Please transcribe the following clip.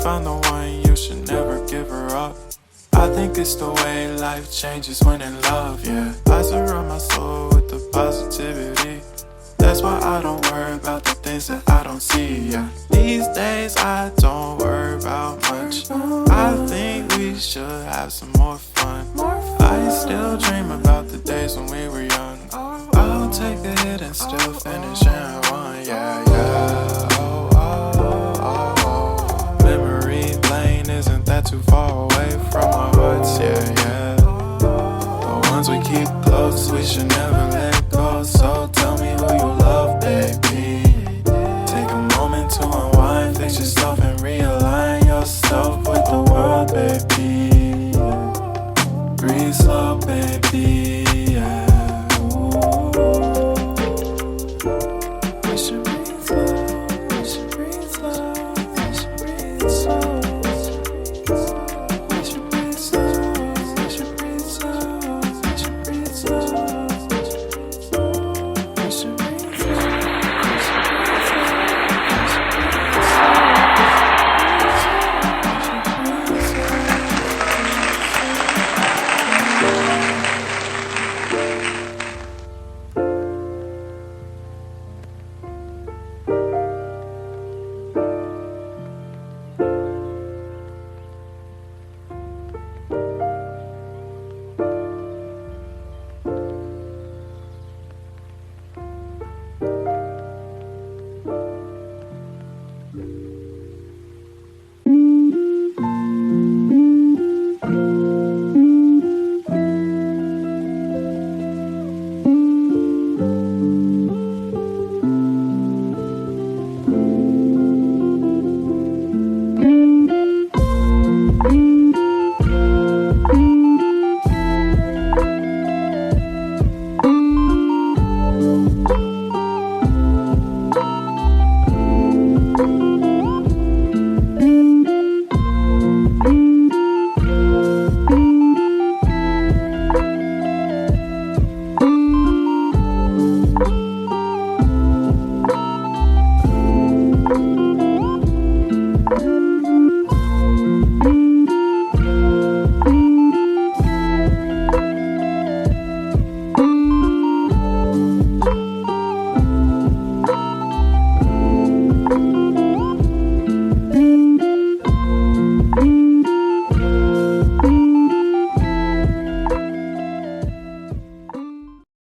Found the one, you should never give her up. I think it's the way life changes when in love, yeah. I surround my soul with the positivity. That's why I don't worry about the things that I don't see, yeah. These days I don't worry about much. I think we should have some more fun. I still dream about the days when we were young. I'll take a hit and still finish and one, yeah, yeah. Isn't that too far away from our hearts, yeah, yeah. The ones we keep close, we should never let go. So tell me who you love, baby. Take a moment to unwind, fix yourself and realign yourself with the world, baby. Breathe slow, baby.